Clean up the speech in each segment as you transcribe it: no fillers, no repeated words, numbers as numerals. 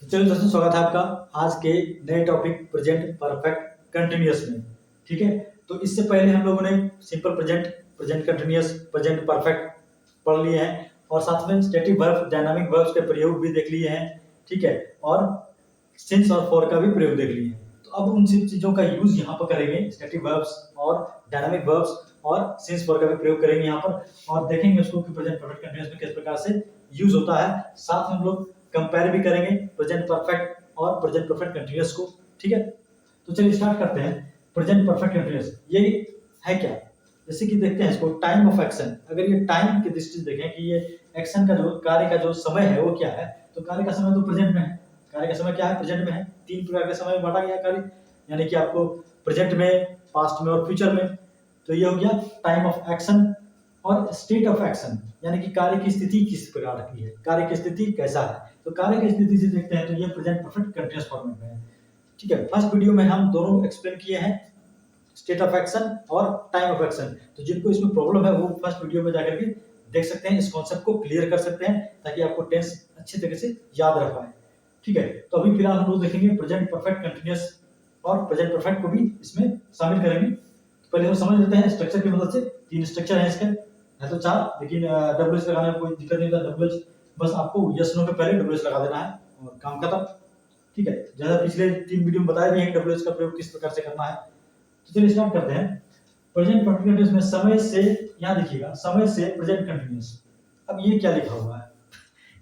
तो चलिए दोस्तों, स्वागत है आपका आज के नए टॉपिक प्रेजेंट परफेक्ट कंटिन्यूअस में। ठीक है, तो इससे पहले हम लोगों ने simple present, present continuous, present perfect पढ़ लिए हैं और साथ में स्टैटिक वर्ब, डायनामिक वर्ब्स के प्रयोग भी देख लिए हैं। ठीक है, और सिंस और फॉर का भी प्रयोग देख लिए हैं। तो अब उन सब चीजों का यूज यहाँ पर करेंगे, स्टैटिक वर्ब्स और डायनामिक वर्ब्स और सिंस फॉर का भी प्रयोग करेंगे यहाँ पर, और देखेंगे उसको कि प्रेजेंट परफेक्ट कंटिन्यूअस में किस प्रकार से यूज होता है। साथ में हम लोग कंपेयर भी करेंगे प्रेजेंट परफेक्ट और प्रेजेंट परफेक्ट कंटीन्यूअस को। ठीक है, तो चलिए स्टार्ट करते हैं। प्रेजेंट परफेक्ट कंटीन्यूअस ये है क्या? जैसे कि देखते हैं इसको, टाइम ऑफ एक्शन। अगर ये टाइम की दृष्टि से देखें कि ये एक्शन का जो कार्य का जो समय है वो क्या है, तो कार्य का समय तो प्रेजेंट में है। कार्य का समय क्या है? प्रेजेंट में है। तीन प्रकार के समय में बांटा गया कार्य, यानी कि आपको प्रेजेंट में, पास्ट में और फ्यूचर में। तो ये हो गया टाइम ऑफ एक्शन। और स्टेट ऑफ एक्शन यानी कि कार्य की स्थिति किस प्रकार की है, कार्य की स्थिति कैसा है। तो कार्य की स्थिति से देखते हैं तो ये प्रेजेंट परफेक्ट कंटीन्यूअस फॉर्मेट में है। ठीक है, फर्स्ट वीडियो में हम दोनों एक्सप्लेन किए हैं, स्टेट ऑफ एक्शन और टाइम ऑफ एक्शन। तो जिनको इसमें प्रॉब्लम है वो फर्स्ट वीडियो में जाकर के देख सकते हैं, इस कॉन्सेप्ट को क्लियर कर सकते हैं ताकि आपको टेंस अच्छे तरीके से याद रह पाए। ठीक है, तो अभी फिलहाल हम लोग देखेंगे प्रेजेंट परफेक्ट कंटीन्यूअस और प्रेजेंट परफेक्ट को भी इसमें शामिल करेंगे। तो पहले हम समझ लेते हैं स्ट्रक्चर की मदद से। तीन स्ट्रक्चर है इसके, है तो चार, लेकिन डब्ल्यूएच लगाने में कोई दिक्कत नहीं होता। डब्ल्यूएच बस आपको यस नो के पहले डब्ल्यूएच लगा देना है और काम खत्म। ठीक है, जैसा पिछले तीन वीडियो में बताया भी है डब्ल्यूएच का प्रयोग किस प्रकार से करना है। तो चलिए स्टार्ट करते हैं। प्रेजेंट परफेक्ट कंटीन्यूअस में समय से, यहाँ देखिएगा, समय से प्रेजेंट कंटीन्यूअस। अब ये क्या लिखा हुआ है?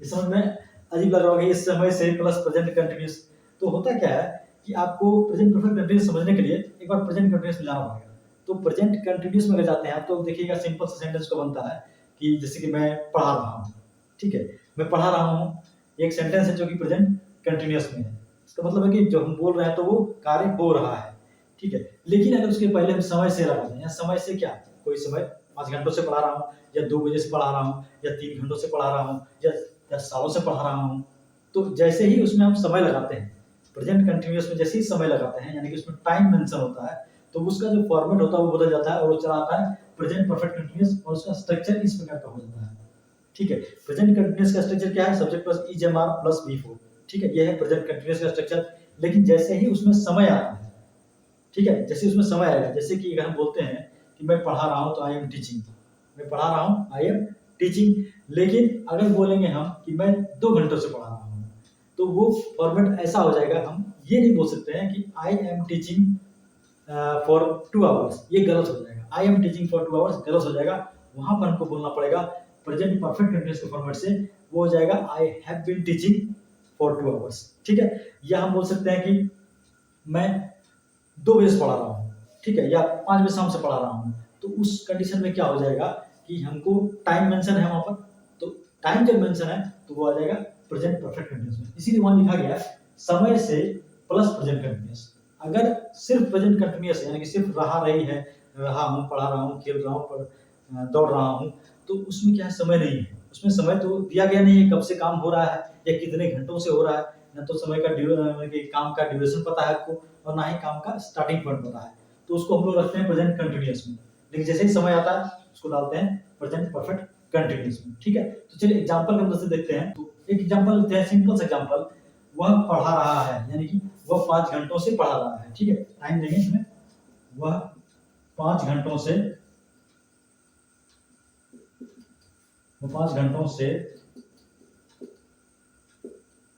इस समझ में अजीब लग रहा होगा, इस समय से प्लस प्रेजेंट कंटीन्यूअस। तो होता क्या है कि आपको प्रेजेंट परफेक्ट कंटीन्यूअस समझने के लिए एक बार प्रेजेंट कंटीन्यूअस में जाना पड़ेगा। तो प्रेजेंट कंटीन्यूअस में अगर जाते हैं तो देखिएगा सिंपल सा सेंटेंस को बनता है कि जैसे कि मैं पढ़ा रहा हूँ। ठीक है, मैं पढ़ा रहा हूँ, एक सेंटेंस है जो कि प्रेजेंट कंटीन्यूअस में है। इसका मतलब है कि जो हम बोल रहे हैं तो वो कार्य हो रहा है। ठीक है, लेकिन अगर उसके पहले हम समय से लगा दें, या समय से क्या, कोई समय 5 घंटों से पढ़ा रहा हूँ, या 2 बजे से पढ़ा रहा हूँ, या 3 घंटों से पढ़ा रहा हूँ, या 10 सालों से पढ़ा रहा हूँ, तो जैसे ही उसमें हम समय लगाते हैं, प्रेजेंट कंटीन्यूअस में जैसे ही समय लगाते हैं, यानी कि उसमें टाइम मेंशन होता है, तो उसका जो फॉर्मेट होता है वो बदल जाता है और वो चला आता है प्रेजेंट परफेक्ट कंटीन्यूअस, और उसका स्ट्रक्चर इस प्रकार का हो जाता है। ठीक है, प्रेजेंट कंटीन्यूअस का स्ट्रक्चर क्या है? सब्जेक्ट प्लस ईजेएमआर प्लस बी4। ठीक है, ये है प्रेजेंट कंटीन्यूअस का स्ट्रक्चर। लेकिन जैसे ही उसमें समय आता है, ठीक है, जैसे उसमें समय आएगा, जैसे कि अगर हम बोलते हैं कि मैं पढ़ा रहा हूं तो आई एम टीचिंग, मैं पढ़ा रहा हूं, आई एम टीचिंग। लेकिन अगर बोलेंगे हम कि मैं 2 घंटों से पढ़ा रहा हूं, तो वो फॉर्मेट ऐसा हो जाएगा, हम ये नहीं बोल सकते हैं कि I am teaching for 2 hours, ये गलत हो जाएगा। I am teaching for 2 hours गलत हो जाएगा। वहां पर हमको बोलना पड़ेगा प्रेजेंट परफेक्ट कंटीन्यूअस के फॉर्मेट से, वो हो जाएगा I have been teaching for 2 hours. ठीक है, या हम बोल सकते हैं कि मैं 2 बजे से पढ़ा रहा हूँ, ठीक है, या 5 बजे शाम से पढ़ा रहा हूँ। तो उस कंडीशन में क्या हो जाएगा कि हमको टाइम मेंशन है वहां पर, तो टाइम जब मेंशन है तो वो आ जाएगा प्रेजेंट परफेक्ट कंटीन्यूअस में। इसीलिए वहां लिखा गया समय से प्लस प्रेजेंट कंटीन्यूअस। अगर सिर्फ प्रेजेंट कंटीन्यूअस यानी कि सिर्फ रहा रही है, रहा हूँ, पढ़ा रहा हूँ, खेल रहा हूँ, दौड़ रहा हूँ, तो उसमें क्या है, समय नहीं है। उसमें समय तो दिया गया नहीं है, कब से काम हो रहा है या कितने घंटों से हो रहा है, ना तो समय का काम का ड्यूरेशन पता है आपको, और ना ही काम का स्टार्टिंग पॉइंट पता है। तो उसको हम लोग रखते हैं प्रेजेंट कंटीन्यूअस में। लेकिन जैसे ही समय आता है उसको डालते हैं प्रेजेंट परफेक्ट कंटीन्यूअस में। ठीक है, तो चलिए एग्जांपल की मदद से देखते हैं। तो एक एग्जांपल लेते हैं, सिंपल सा एग्जांपल। वह पढ़ा रहा है, यानी कि वह 5 घंटों से पढ़ा रहा है। ठीक है, टाइम देंगे इसमें, वह 5 घंटों से, वो 5 घंटों से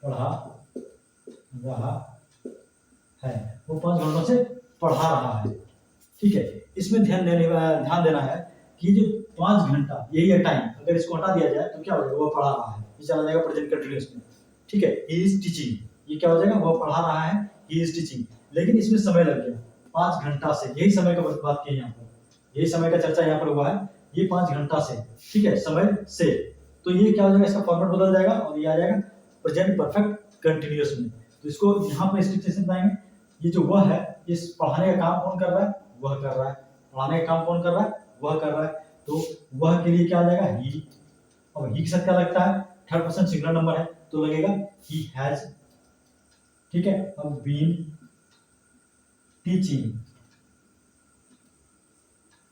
पढ़ा रहा है, वो 5 घंटों से पढ़ा रहा है। ठीक है, इसमें ध्यान देना है कि जो 5 घंटा यही है टाइम, अगर इसको हटा दिया जाए तो क्या हो जाएगा, वो पढ़ा रहा है, ये चला जाएगा प्रेजेंट कंटीन्यूअस में। ठीक है, ही इज टीचिंग, ये क्या हो जाएगा, वो पढ़ा रहा है, ही इज टीचिंग। लेकिन इसमें समय लग गया 5 घंटा से, यही समय का बात की यहाँ पर, यही समय का चर्चा यहाँ पर हुआ है, ये 5 घंटा से। ठीक है, समय से, तो ये क्या हो जाएगा, इसका फॉर्मेट बदल जाएगा और ये आ जाएगा प्रेजेंट परफेक्ट कंटीन्यूअस में। तो इसको यहाँ पर स्ट्रक्चर से बताएंगे, ये जो वह है, इस पढ़ाने का काम कौन कर रहा है, वह कर रहा है। पढ़ाने का काम कौन कर रहा है, वह कर रहा है। तो वह के लिए क्या आ जाएगा, ही। और ही के साथ क्या लगता है, थर्ड पर्सन सिंगुलर नंबर है तो लगेगा ही हैज। ठीक है, अब been teaching,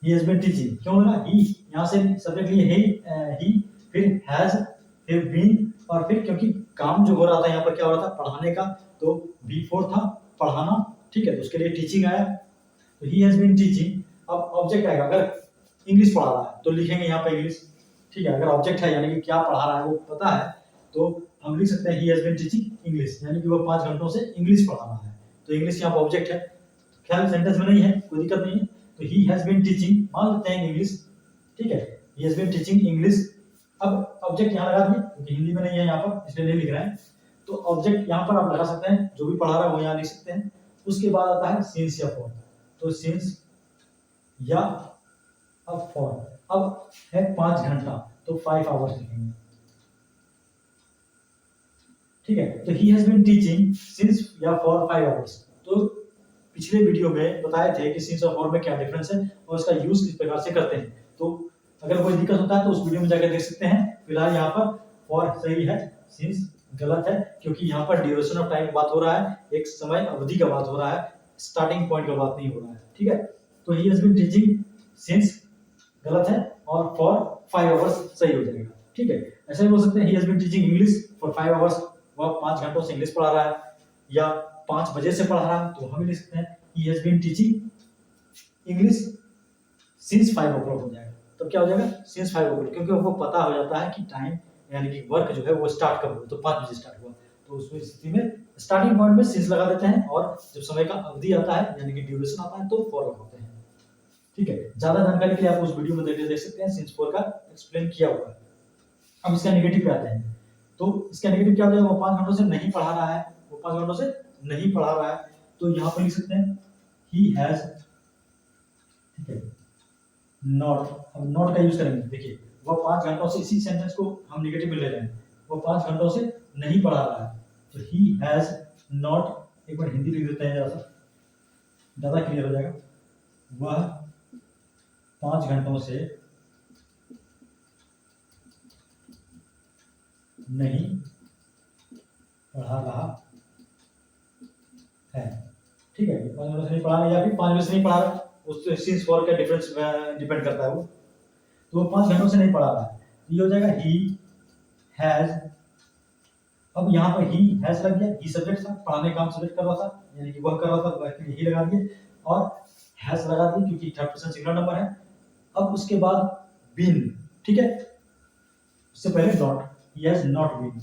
he has been teaching, क्यों लगा ही, यहां से सब्जेक्ट लिए ही, फिर हैज, फिर बीन, और फिर क्योंकि काम जो हो रहा था यहाँ पर क्या हो रहा था, पढ़ाने का, तो B4 था पढ़ाना, ठीक है, तो उसके लिए टीचिंग आया, तो ही हैज बीन टीचिंग। अब ऑब्जेक्ट आएगा, अगर इंग्लिश पढ़ा रहा है तो लिखेंगे यहाँ पे इंग्लिश, ठीक है, अगर ऑब्जेक्ट है यानी कि क्या पढ़ा रहा है वो पता है, तो हम लिख सकते हैं he has been teaching English, यानी कि वो 5 घंटों से इंग्लिश पढ़ा रहा है, तो इंग्लिश यहाँ पे ऑब्जेक्ट है, ख्याल सेंटेंस में नहीं है, कोई दिक्कत नहीं है, तो ही हैज बीन टीचिंग मान लेते हैं इंग्लिश, ठीक है, he has been teaching English. अब ऑब्जेक्ट यहाँ लगा दिए क्योंकि हिंदी में नहीं है यहाँ पर, इसलिए नहीं लिख रहे हैं, तो ऑब्जेक्ट यहाँ पर आप लगा सकते हैं, जो भी पढ़ा रहा है वो यहाँ लिख सकते हैं। उसके बाद आता है सिंस या फॉर, तो सिंस या अब फॉर, अब है 5 घंटा, तो 5 आवर्स लिखेंगे, ठीक है, तो he has been teaching since या फॉर 5 आवर्स। तो पिछले वीडियो में बताए थे कि सिंस और फॉर में क्या डिफरेंस है और उसका यूज किस प्रकार से करते हैं, तो अगर कोई दिक्कत होता है तो उस वीडियो में जाकर देख सकते हैं। फिलहाल यहाँ पर फॉर सही है, सिंस गलत है, क्योंकि यहाँ पर ड्यूरेशन ऑफ टाइम की बात हो रहा है, एक समय अवधि का बात हो रहा है, स्टार्टिंग पॉइंट का बात नहीं हो रहा है, ठीक है, तो he has been teaching since गलत है और फॉर 5 आवर्स सही हो जाएगा, ठीक है। ऐसे भी बोल सकते हैं he has been teaching English for 5 hours, वह 5 घंटों से इंग्लिश पढ़ा रहा है, या 5 बजे से पढ़ा रहा है, तो हम लिख सकते हैं he has been teaching English since 5 o'clock हो जाएगा, तो क्या हो जाएगा सिंस 5 o'clock, क्योंकि वो पता हो जाता है कि टाइम यानी कि वर्क जो है वो स्टार्ट कब हुआ, तो 5 बजे स्टार्ट हुआ, तो उसमें स्थिति में स्टार्टिंग पॉइंट में सिंस लगा देते हैं, और जब समय का अवधि आता है यानी कि ड्यूरेशन आता है तो फॉर लगाते हैं, ठीक है। ज्यादा जानकारी के लिए आप उस वीडियो में देख सकते हैं, सिंस फॉर का एक्सप्लेन किया हुआ है। अब इसका नेगेटिव पे आते हैं, तो इसका नेगेटिव क्या हो जाएगा, वो 5 घंटों से नहीं पढ़ा रहा है, वो 5 घंटों से नहीं पढ़ा रहा है, तो यहाँ पर लिख सकते हैं ही हैज, ठीक है, नॉट, अब नॉट का यूज करेंगे, देखिए वह 5 घंटों से, इसी सेंटेंस को हम नेगेटिव में ले रहे हैं, वो 5 घंटों से नहीं पढ़ा रहा है, तो ही हैज नॉट, एक बार हिंदी लिख देते हैं जरा सा ज्यादा क्लियर हो जाएगा, वह 5 घंटों से नहीं पढ़ा रहा है, ठीक है, 5 घंटों से नहीं पढ़ा रहा या फिर 5 बजे से नहीं पढ़ा रहा, उससे सिंस फॉर का डिफरेंस डिपेंड करता है वो, तो 5 घंटों से नहीं पढ़ा रहा है, ये हो जाएगा ही हैज। अब यहाँ पर ही हैज लग गया, ही सब्जेक्ट था, पढ़ाने का काम सब्जेक्ट कर रहा था, यानी कि वह कर रहा था, वह के लिए ही लगा दिए, और हैज लगा दिए क्योंकि थर्ड पर्सन सिंगुलर नंबर है। अब उसके बाद बीन, ठीक है, उससे पहले not, he has not been.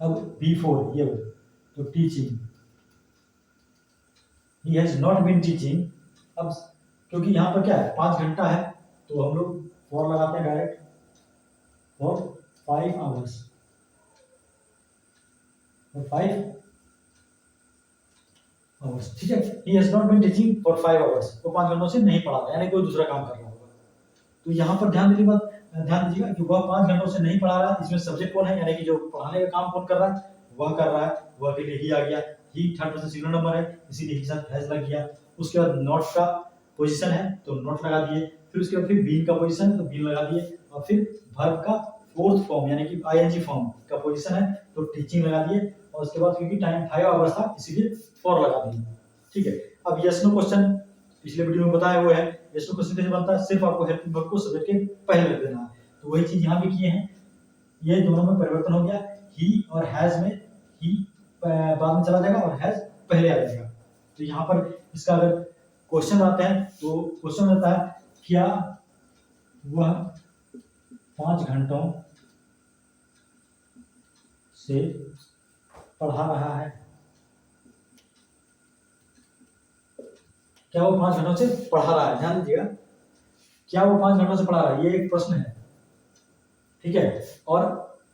अब B4 ये तो teaching, he has not been teaching. अब क्योंकि यहाँ पर क्या है 5 घंटा है, तो हम लोग फॉर लगाते हैं direct, for 5 hours, for 5 hours, ठीक है, he has not been teaching for 5 hours, वो 5 घंटों से नहीं पढ़ा रहा, यानी कोई दूसरा काम कर रहा होगा, तो यहाँ पर ध्यान दीजिएगा कि वह 5 घंटों से नहीं पढ़ा रहा है, इसमें सब्जेक्ट कौन है, यानी कि जो पढ़ाने का काम कौन कर रहा है, वह कर रहा है, वह के लिए ही आ गया, ही थर्ड पर्सन सिंगुलर नंबर है, इसीलिए ही साथ हैज लग गया। उसके बाद नॉट का पोजीशन है तो नॉट लगा दिए, फिर उसके बाद फिर बीन का पोजीशन है तो बीन लगा दिए, और फिर वर्ब का फोर्थ फॉर्म यानी कि आईएनजी फॉर्म का पोजीशन है तो टीचिंग लगा दिए, और उसके बाद क्योंकि टाइम 5 आवर्स था इसीलिए फॉर लगा दिए, ठीक है। अब यस नो क्वेश्चन पिछले वीडियो में बताया हुआ है, यस नो क्वेश्चन कैसे बनता है, सिर्फ आपको हेल्पिंग वर्ब को सब्जेक्ट के पहले रख देना है, तो वही चीज यहाँ भी किए हैं, ये दोनों में परिवर्तन हो गया, ही और हैज में ही बाद में चला जाएगा और हैज पहले आ जाएगा। तो यहाँ पर इसका अगर क्वेश्चन आते हैं तो क्वेश्चन रहता है क्या वह 5 घंटों से पढ़ा रहा है, क्या वो 5 घंटों से पढ़ा रहा है, ध्यान दीजिएगा, क्या वो 5 घंटों से पढ़ा रहा है, ये एक प्रश्न है, ठीक है, और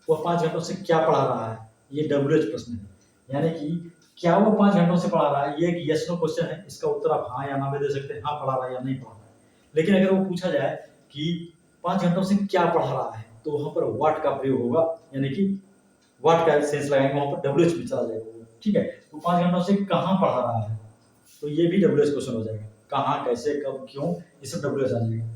वह 5 घंटों से क्या पढ़ा रहा है, ये WH प्रश्न है, यानी कि क्या वो 5 घंटों से पढ़ा रहा है, ये एक यस नो क्वेश्चन है, इसका उत्तर आप हाँ या ना में दे सकते हैं, हाँ पढ़ा रहा है या नहीं पढ़ा रहा है। लेकिन अगर वो पूछा जाए कि 5 घंटों से क्या पढ़ा रहा है, तो वहां पर व्हाट का प्रयोग होगा, यानी कि व्हाट का सेंस लगाएंगे, वहां पर WH भी चला जाएगा, ठीक है। वो 5 घंटों से कहाँ पढ़ा रहा है, तो ये भी WH क्वेश्चन हो जाएगा, कहाँ कैसे कब क्यों, ये सब WH आ जाएगा,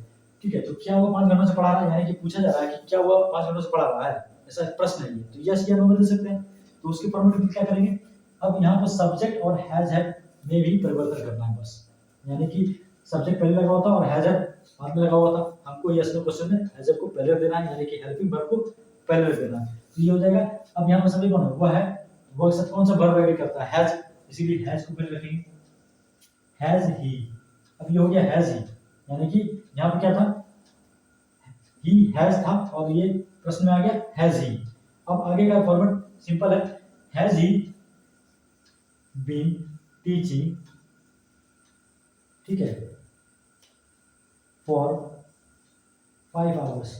ठीक है। तो क्या वो 5 घंटों से पढ़ा रहा है, यानी कि पूछा जा रहा है कि क्या वो 5 घंटों से पढ़ा रहा है, ऐसा प्रश्न है, तो यस या नो में दे सकते हैं। तो उसके फॉर्मेट क्या करेंगे, अब यहाँ पर सब्जेक्ट और हैज हैव में भी परिवर्तन करना है बस, यानी कि सब्जेक्ट पहले लगा हुआ था और हैज हैव बाद में लगा हुआ था, हमको यस नो क्वेश्चन में हैज हैव को पहले देना है, यानी कि हेल्पिंग वर्ब को पहले रख देना। तो ये हो जाएगा। अब यहाँ पर सभी कौन है, वह है, वो के साथ कौन सा वर्ब एड करता है, हैज, इसीलिए हैज को पहले रखेंगे, हैज ही। अब ये हो गया हैज ही, यानी कि यहाँ पर क्या था, ही हैज था और ये प्रश्न में आ गया हैज ही। अब आगे का फॉर्मेट सिंपल है, हैज ही बीन टीचिंग, ठीक है, for 5 hours,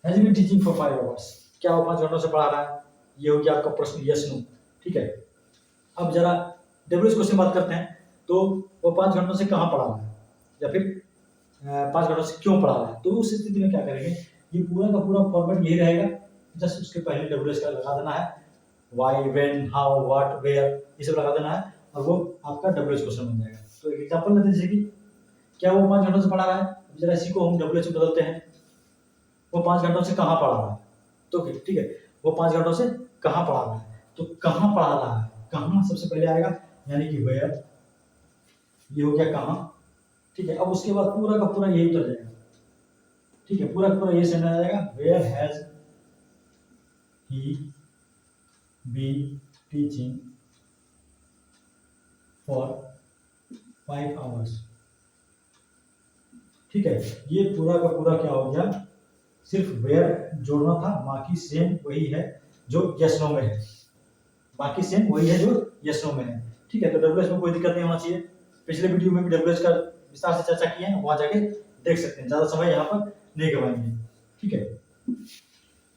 has been teaching for 5 hours, क्या वो 5 घंटों से पढ़ा रहा है, ये हो गया आपका प्रश्न, यस नो, ठीक है। अब जरा डब्ल्यूएच क्वेश्चन बात करते हैं, तो वो 5 घंटों से कहाँ पढ़ा रहा है, या फिर 5 घंटों से क्यों पढ़ा रहा है, तो उस स्थिति में क्या करेंगे, ये पूरा का पूरा फॉर्मेट यही रहेगा, जस्ट उसके पहले डब्ल्यूएच का लगा देना है, why, when, how, what, where, ये सब लगा देना है और वो आपका डब्ल्यूएच क्वेश्चन बन जाएगा। तो एक एग्जांपल लेते हैं, जैसे कि क्या वो 5 घंटों से पढ़ा रहा है, जरा इसी को हम डब्ल्यूएच में बदलते हैं, वो 5 घंटों से कहाँ पढ़ा रहा है, तो ठीक है, वो 5 घंटों से कहाँ पढ़ा रहा है, तो कहाँ पढ़ा रहा है, कहाँ सबसे पहले आएगा, यानी कि वेयर, ये हो गया कहाँ, ठीक है। अब उसके बाद पूरा का पूरा यही उतर जाएगा, ठीक है, पूरा का पूरा ये सेंटेंस आ जाएगा, where has he been teaching for 5 hours, ठीक है। ये पूरा का पूरा क्या हो गया, सिर्फ वेयर जोड़ना था, बाकी सेम वही है जो यस नो में है, बाकी सेम वही है जो यस नो में है, ठीक है। तो डब्ल्यूएच में कोई दिक्कत नहीं होना चाहिए, पिछले वीडियो में भी डब्ल्यूएच का विस्तार से चर्चा की है, वहां जाके देख सकते हैं, ज्यादा समय यहाँ पर नहीं गवाएंगे, ठीक है।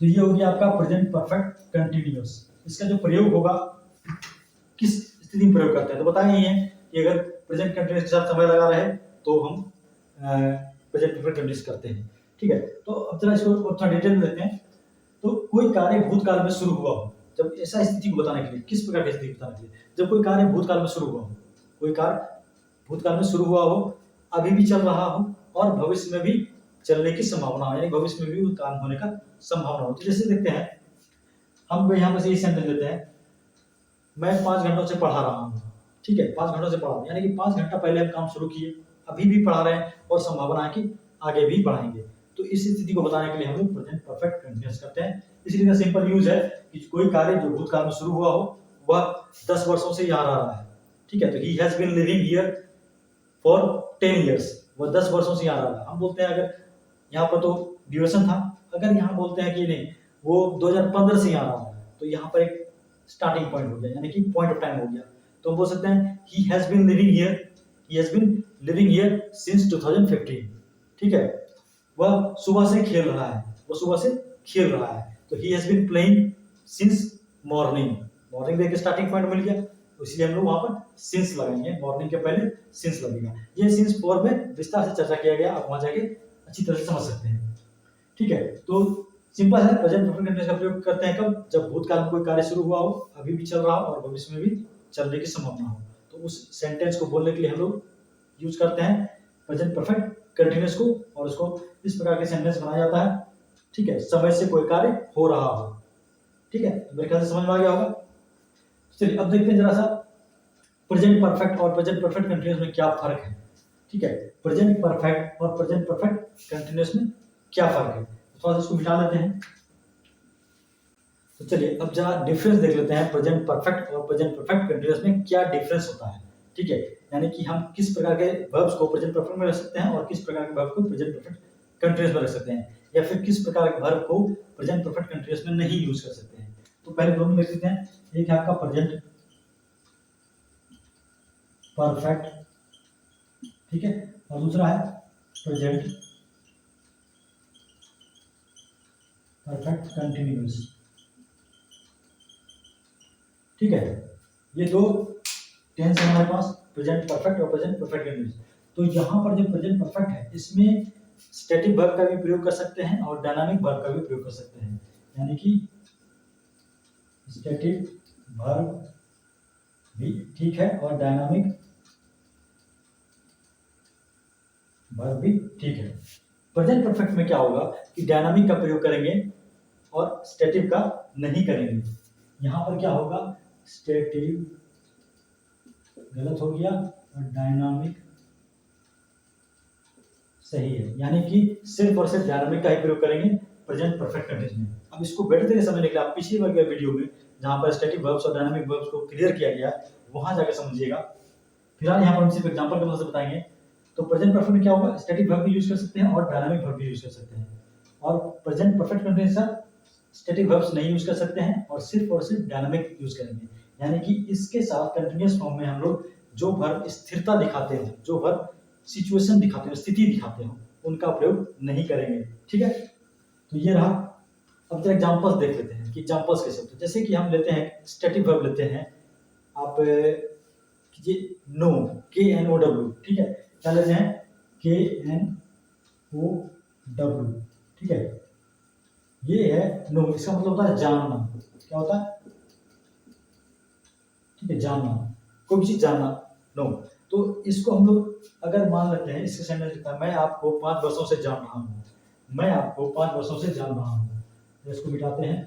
तो ये हो गया आपका प्रेजेंट परफेक्ट कंटिन्यूअस। इसका जो प्रयोग होगा, किस स्थिति में प्रयोग करते हैं, तो बताया ही है कि अगर प्रेजेंट कंटिन्यूअस के साथ समय लगा रहे तो हम प्रेजेंट परफेक्ट कंटिन्यूअस करते हैं, ठीक है। तो अब जरा इसको थोड़ा डिटेल में देखते हैं। तो कोई कार्य भूतकाल में शुरू हुआ हो, जब ऐसा स्थिति को बताने के लिए, किस प्रकार की स्थिति बताने के लिए, जब कोई कार्य भूतकाल में शुरू हुआ हो, कोई कार्य भूतकाल में शुरू हुआ हो, अभी भी चल रहा हो और भविष्य में भी चलने की संभावना हो, यानी भविष्य में भी वो काम होने का संभावना हो। तो जैसे देखते हैं, हम यहाँ पर यही सेंटेंस लेते हैं, मैं 5 घंटों से पढ़ा रहा हूँ, ठीक है, 5 घंटों से पढ़ा, यानी कि 5 घंटा पहले हम काम शुरू किए, अभी भी पढ़ा रहे हैं और संभावना है कि आगे भी बढ़ाएंगे। तो इस स्थिति को बताने के लिए हम लोग प्रेजेंट परफेक्ट कंटिन्यूअस करते हैं। इसलिए सिंपल यूज है कि कोई कार्य जो भूतकाल में शुरू हुआ हो, वह 10 वर्षों से यहाँ रह रहा है, ठीक है। तो he has been living here for 10 years, वह 10 वर्षों से यहाँ रह रहा है। हम बोलते हैं, अगर यहाँ पर तो ड्यूरेशन था, अगर यहाँ बोलते हैं कि नहीं वो 2015 से यहाँ रहा है, तो यहाँ पर एक स्टार्टिंग पॉइंट हो गया, यानी कि पॉइंट ऑफ टाइम हो गया। तो हम बोल सकते हैं he has been living here, he has been living here since 2015, ठीक है। वह सुबह से खेल रहा है, वो सुबह से खेल रहा है, तो he has been playing since morning, morning देख के स्टार्टिंग पॉइंट मिल गया, तो इसलिए हम लोग वहां पर सिंस लगाएंगे, मॉर्निंग के पहले सिंस लगेगा। ये सिंस 4 में विस्तार से चर्चा किया गया, आप वहां जाके अच्छी तरह से समझ सकते हैं, ठीक है। तो सिंपल है, प्रेजेंट परफेक्ट कंटिन्यूअस का प्रयोग करते हैं कब, जब भूतकाल में कोई कार्य शुरू हुआ हो, अभी भी चल रहा हो और भविष्य में भी चलने की संभावना हो, तो उस सेंटेंस को बोलने के लिए हम लोग यूज करते हैं प्रेजेंट परफेक्ट कंटिन्यूअस को, और उसको इस प्रकार के सेंटेंस बनाया जाता है, ठीक है, समय से कोई कार्य हो रहा हो, ठीक है। मेरे ख्याल से समझ में आ गया होगा। चलिए अब देखते हैं जरा सा प्रेजेंट परफेक्ट और प्रेजेंट परफेक्ट कंटिन्यूअस में क्या फर्क है, ठीक है। प्रेजेंट परफेक्ट और प्रेजेंट परफेक्ट कंटिन्यूअस में क्या फर्क है, थोड़ा सा इसको मिटा लेते हैं। तो चलिए अब जरा डिफरेंस देख लेते हैं, प्रेजेंट परफेक्ट और प्रेजेंट परफेक्ट कंटिन्यूअस में क्या डिफरेंस होता है, ठीक है। यानी कि हम किस प्रकार के वर्ब्स को प्रेजेंट परफेक्ट में रख सकते हैं और किस प्रकार के वर्ब को प्रेजेंट परफेक्ट कंटिन्यूअस में रख सकते हैं, या फिर किस प्रकार के वर्ब को प्रेजेंट परफेक्ट कंटिन्यूअस में नहीं यूज कर सकते हैं। तो पहले दोनों देख लेते हैं, एक है आपका प्रेजेंट परफेक्ट, ठीक है, और दूसरा है प्रेजेंट परफेक्ट कंटिन्यूअस, ठीक है। ये दो टेंस है हमारे पास, प्रेजेंट परफेक्ट और प्रेजेंट परफेक्ट कंटिन्यूअस। तो यहाँ पर जो प्रेजेंट परफेक्ट है, इसमें स्टैटिक वर्ब का भी प्रयोग कर सकते हैं और डायनामिक वर्ब का भी प्रयोग कर सकते हैं, यानी कि स्टैटिक वर्ब भी ठीक है और डायनामिक वर्ब भी ठीक है। प्रेजेंट परफेक्ट में क्या होगा कि डायनामिक का प्रयोग करेंगे और स्टैटिक का नहीं करेंगे। यहाँ पर क्या होगा, स्टैटिक गलत हो गया और डायनामिक सही है, यानी कि सिर्फ और सिर्फ डायनामिक का ही प्रयोग करेंगे, प्रेजेंट परफेक्ट कंटीन्यूअस में। अब इसको बेटर तरीके से समझने के लिए आप पिछली वाली वीडियो में जहाँ पर स्टैटिक वर्ब्स और डायनामिक वर्ब्स को क्लियर किया गया वहां जाकर समझिएगा। फिलहाल यहाँ पर हम सिर्फ एग्जांपल की मदद से बताएंगे। तो प्रेजेंट परफेक्ट में क्या होगा, स्टैटिक वर्ब भी यूज कर सकते हैं और डायनामिक वर्ब भी यूज कर सकते हैं। और प्रेजेंट परफेक्ट कंटीन्यूअस में स्टैटिक वर्ब्स नहीं यूज कर सकते हैं और सिर्फ डायनामिक यूज करेंगे। यानी कि इसके साथ कंटीन्यूअस फॉर्म में हम लोग जो वर्ब स्थिरता दिखाते हो, जो वर्ब सिचुएशन दिखाते हो, स्थिति दिखाते हो, उनका प्रयोग नहीं करेंगे। ठीक है, तो ये रहा। अब जरा एग्जांपल्स देख लेते हैं कि एग्जांपल्स कैसे होते हैं। जैसे कि हम लेते हैं स्टैटिक वर्ब लेते हैं, आप कीजिए नो, KNOW। ठीक है, क्या लेते हैं, KNOW। ठीक है, ये है नो, इसका मतलब होता है जानना। क्या होता है, ठीक है, जानना, कोई भी चीज जानना, नो। तो इसको हम लोग अगर मान लेते हैं, इसके सेंटेंस लिखता है मैं आपको 5 वर्षों से जान रहा हूँ, मैं आपको 5 वर्षों से जान रहा हूँ। तो इसको मिटाते हैं,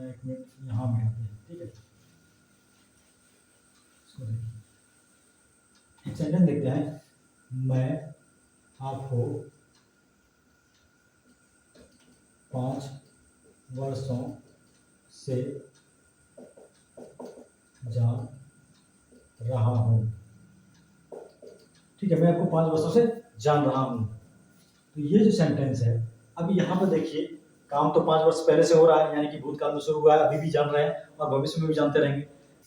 एक मिनट यहाँ मिटाते हैं। ठीक है, इसको देखिए, एक सेंटेंस देखते हैं, मैं आपको 5 वर्षों से जान रहा हूँ। ठीक है, मैं आपको 5 वर्षों से जान रहा हूँ। तो ये जो सेंटेंस है, अब यहाँ पर देखिए, काम तो 5 वर्ष पहले से हो रहा है, यानी कि भूतकाल में शुरू हुआ है, अभी भी जान रहे हैं और भविष्य में भी जानते रहेंगे।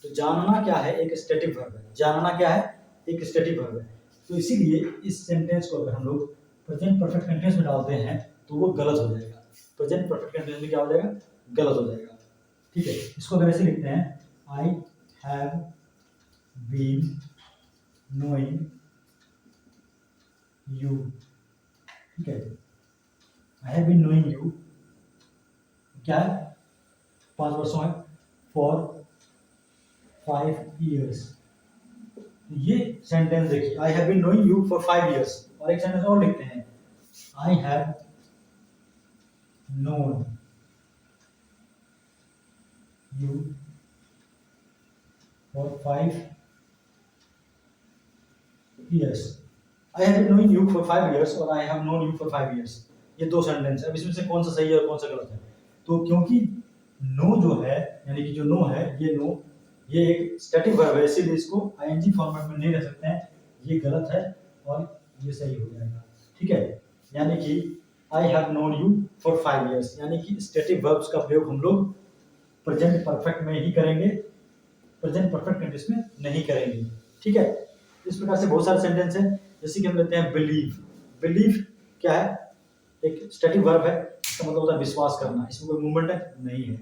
तो जानना क्या है, एक स्टैटिक वर्ब है। जानना क्या है, एक स्टैटिक वर्ब है। तो इसीलिए इस सेंटेंस को अगर हम लोग प्रेजेंट परफेक्ट कंटीन्यूअस में डालते हैं तो वो गलत हो जाएगा। प्रेजेंट परफेक्ट कंटीन्यूअस में क्या हो जाएगा, गलत हो जाएगा। ठीक है, इसको अगर ऐसे लिखते हैं, I have been knowing you. ठीक है, I have been knowing you क्या है, 5 वर्षों है, फॉर 5 years। ये सेंटेंस देखिए, I have been knowing you for 5 years। और एक सेंटेंस और लिखते हैं, I have known you for 5 years। I have been knowing you for 5 years और I have known you for 5 years। ये दो सेंटेंस है। अब इसमें से कौन सा सही है और कौन सा गलत है? तो क्योंकि नो जो है, यानी कि जो नो है, ये नो, ये एक स्टैटिक वर्ब है, इसीलिए इसको आईएनजी फॉर्मेट में नहीं रख सकते हैं। ये गलत है और ये सही हो जाएगा। ठीक है, यानी कि I have known you for 5 years, यानी कि स्टैटिक वर्ब्स का प्रयोग हम लोग प्रेजेंट परफेक्ट में ही करेंगे, प्रेजेंट परफेक्ट कंटीन्यूअस में नहीं करेंगे। ठीक है, इस प्रकार से बहुत सारे सेंटेंस हैं। जैसे कि हम लेते हैं बिलीव। बिलीव क्या है, एक स्टैटिक वर्ब है, इसका मतलब होता है विश्वास करना। इसमें कोई मूवमेंट है नहीं है।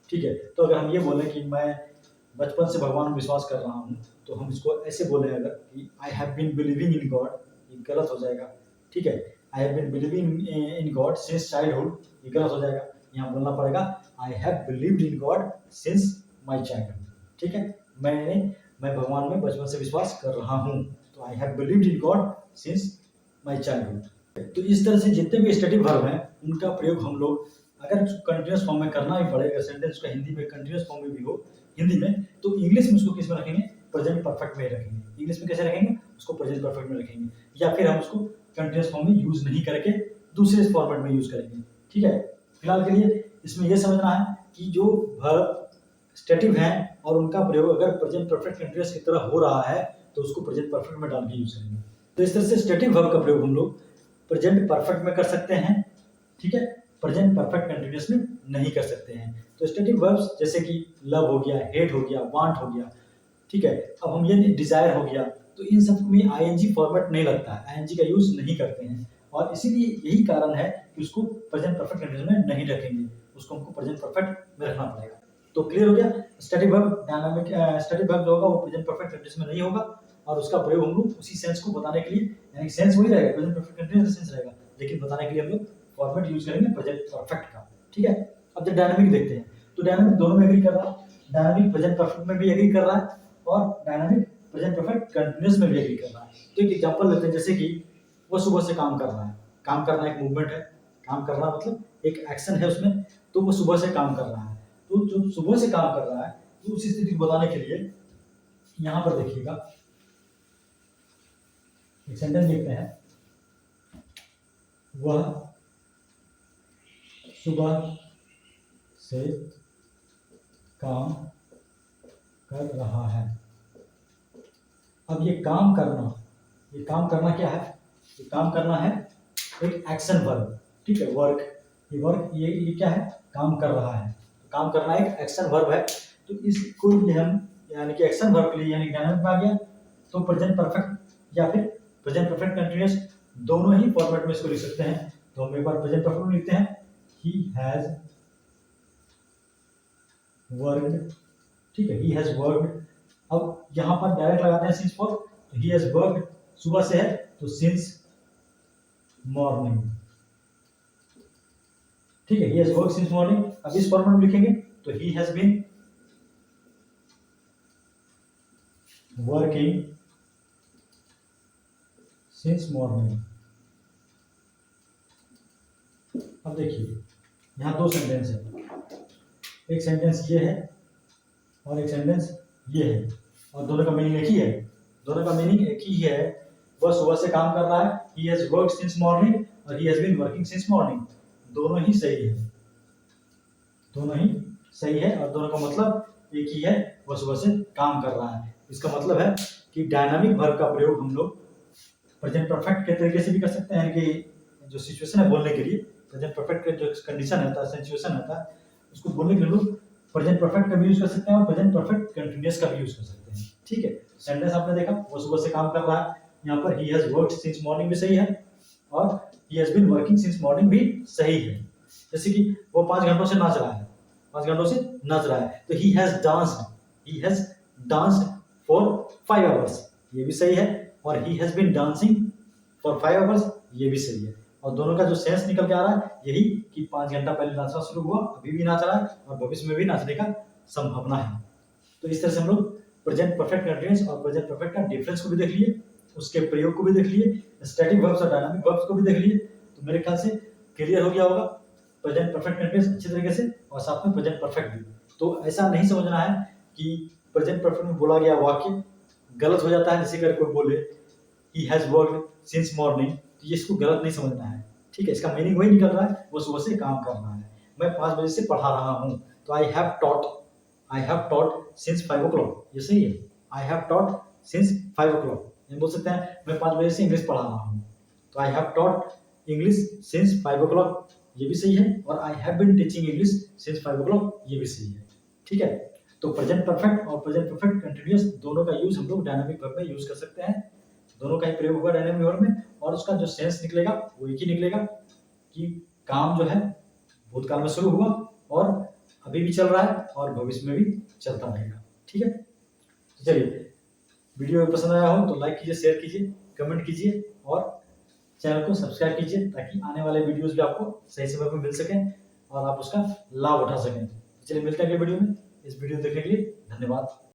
ठीक है, तो अगर हम ये बोलें कि मैं बचपन से भगवान में विश्वास कर रहा हूँ, तो हम इसको ऐसे बोले अगर कि I have been believing in God, ये गलत हो जाएगा। ठीक है, I have been believing in God since childhood, ये गलत हो जाएगा। यहाँ बोलना पड़ेगा I have believed in God since my childhood. ठीक है, मैं भगवान में बचपन से विश्वास कर रहा हूँ, तो I have believed in God since my childhood. तो इस तरह से जितने भी स्टैटिक वर्ब हैं उनका प्रयोग हम लोग अगर कंटीन्यूअस फॉर्म में करना ही पड़ेगा, सेंटेंस का हिंदी में कंटीन्यूअस फॉर्म में भी हो हिंदी में, तो इंग्लिश में उसको किस में रखेंगे, प्रेजेंट परफेक्ट में रखेंगे। इंग्लिश में कैसे रखेंगे, उसको प्रेजेंट परफेक्ट में रखेंगे, या फिर हम उसको कंटीन्यूअस फॉर्म में यूज नहीं करके दूसरे फॉर्मेट में यूज करेंगे। ठीक है, फिलहाल के लिए इसमें यह समझना है कि जो वर्ब स्टैटिक हैं और उनका प्रयोग अगर प्रेजेंट परफेक्ट कंटीन्यूअस की तरह हो रहा है तो उसको प्रेजेंट परफेक्ट में डाल के यूज करेंगे। तो इस तरह से स्टैटिक वर्ब का प्रयोग हम लोग प्रेजेंट परफेक्ट में कर सकते हैं। ठीक है, प्रेजेंट परफेक्ट कंटीन्यूअस में नहीं कर सकते हैं। तो स्टैटिक वर्ब्स जैसे कि लव हो गया, हेट हो गया, वांट हो गया। ठीक है, अब हम ये डिजायर हो गया, तो इन सब में आईएनजी फॉर्मेट नहीं लगता है, आईएनजी का यूज नहीं करते हैं, और इसीलिए यही कारण है कि उसको प्रेजेंट परफेक्ट कंटीन्यूअस में नहीं रखेंगे, उसको हमको प्रेजेंट परफेक्ट में रखना पड़ेगा। तो क्लियर हो गया, static verb dynamic static verb जो होगा वो प्रेजेंट परफेक्ट कंटीन्यूअस में नहीं होगा, और उसका प्रयोग हम लोग उसी सेंस को बताने के लिए, यानी सेंस वही रहेगा, प्रेजेंट परफेक्ट कंटीन्यूअस सेंस रहेगा, लेकिन बताने के लिए हम लोग फॉर्मेट यूज करेंगे प्रेजेंट परफेक्ट का। ठीक है, अब जब डायनामिक देखते हैं तो डायनामिक दोनों में एग्री कर रहा है, डायनामिक प्रेजेंट परफेक्ट में भी एग्री कर रहा है और डायनामिक प्रेजेंट परफेक्ट कंटीन्यूअस में भी एग्री कर रहा है। तो एक एग्जांपल लेते हैं, जैसे कि वो सुबह से काम कर रहा है, काम करना एक मूवमेंट है, काम करना मतलब एक एक्शन है उसमें, तो वो सुबह से काम कर रहा है। तो जो सुबह से काम कर रहा है, तो उस स्थिति को बताने के लिए यहां पर देखिएगा, एक सेंटेंस लिखते हैं, वह सुबह से काम कर रहा है। अब ये काम करना क्या है? ये काम करना है एक एक्शन वर्ब, ठीक है, वर्क। ये वर्क ये क्या है? काम कर रहा है। काम करना एक एक्शन वर्ब है। तो इसको हम यानी कि एक्शन वर्ब के लिए यानी डायनामिक में आ गया तो प्रेजेंट परफेक्ट या फिर प्रेजेंट परफेक्ट कंटीन्यूअस दोनों ही फॉर्मेट में इसको लिख सकते हैं। तो हम एक बार प्रेजेंट परफेक्ट में लिखते हैं, ही हैज वर्कड, ठीक है, ही हैज वर्कड। अब यहाँ पर डायरेक्ट लगाते हैं सिंस फॉर, तो ही हैज वर्कड सुबह से है तो सिंस मॉर्निंग, ठीक है, he has worked since morning. अब इस फॉर्मेट में लिखेंगे तो he has been working since morning. अब देखिए यहाँ दो सेंटेंस है, एक सेंटेंस ये है और एक सेंटेंस ये है, और दोनों का मीनिंग एक ही है। दोनों का मीनिंग एक ही है। वह सुबह से काम कर रहा है, he has worked since morning, और he has been working since morning। दोनों ही सही है, दोनों ही सही है, और दोनों का मतलब एक ही है, वह सुबह से काम कर रहा है। इसका मतलब है कि डायनामिक वर्ब का प्रयोग हम लोग प्रेजेंट परफेक्ट के तरीके से भी कर सकते हैं कि जो सिचुएशन है बोलने के लिए, प्रेजेंट परफेक्ट का जो कंडीशन होता है, सिचुएशन होता है, उसको बोलने के लिए लोग प्रेजेंट परफेक्ट का भी यूज कर सकते हैं और प्रेजेंट परफेक्ट कंटीन्यूअस का भी यूज कर सकते हैं, ठीक है। सेंटेंस आपने देखा, वो सुबह से काम कर रहा है, यहाँ पर he has worked since morning भी सही है और he has been working since morning भी सही है। जैसे कि वो 5 घंटों से नाच रहा है, 5 घंटों से नाच रहा है, तो he has danced for 5 hours, ये भी सही है, और he has been dancing for 5 hours, ये भी सही है। और दोनों का जो सेंस निकल के आ रहा है यही कि 5 घंटा पहले नाचना शुरू हुआ, अभी भी नाच रहा है और भविष्य में भी नाचने का संभावना है। तो इस तरह से हम लोग प्रेजेंट परफेक्ट कंटीन्यूअस और प्रेजेंट परफेक्ट का डिफरेंस को भी देख लिए, उसके प्रयोग को भी देख लिए, स्टैटिक वर्ब्स और डायनामिक वर्ब्स को भी देख लिए। तो मेरे ख्याल से क्लियर हो गया होगा प्रेजेंट परफेक्ट कंटीन्यूअस अच्छी तरीके से, और साथ में प्रेजेंट परफेक्ट भी। तो ऐसा नहीं समझना है कि प्रेजेंट परफेक्ट में बोला गया वाक्य गलत हो जाता है, जैसे अगर कोई बोले ही हैज वर्कड सिंस मॉर्निंग, तो ये इसको गलत नहीं समझना है, ठीक है। इसका मीनिंग वही निकल रहा है, वो सुबह से काम कर रहा है। मैं 5 बजे से पढ़ा रहा हूँ, तो I have taught since 5 o'clock, ये सही है, I have taught since 5 o'clock। ये बोल सकते हैं मैं 5 बजे से इंग्लिश पढ़ा रहा हूँ, तो I have taught English since 5 o'clock, ये भी सही है, और I have been teaching English since 5 o'clock, ये भी सही है, ठीक है। तो प्रेजेंट परफेक्ट और प्रेजेंट परफेक्ट कंटीन्यूअस दोनों का यूज हम लोग डायनामिक वर्ब में यूज कर सकते हैं। दोनों का ही प्रयोग होगा डायनामिक वर्ब में, और उसका जो सेंस निकलेगा वो एक ही निकलेगा कि काम जो है भूतकाल में शुरू हुआ और अभी भी चल रहा है और भविष्य में भी चलता रहेगा, ठीक है। तो चलिए, वीडियो पसंद आया हो तो लाइक कीजिए, शेयर कीजिए, कमेंट कीजिए और चैनल को सब्सक्राइब कीजिए, ताकि आने वाले वीडियोस भी आपको सही समय पर मिल सकें और आप उसका लाभ उठा सकें। चलिए मिलते हैं अगले वीडियो में। इस वीडियो देखने के लिए धन्यवाद।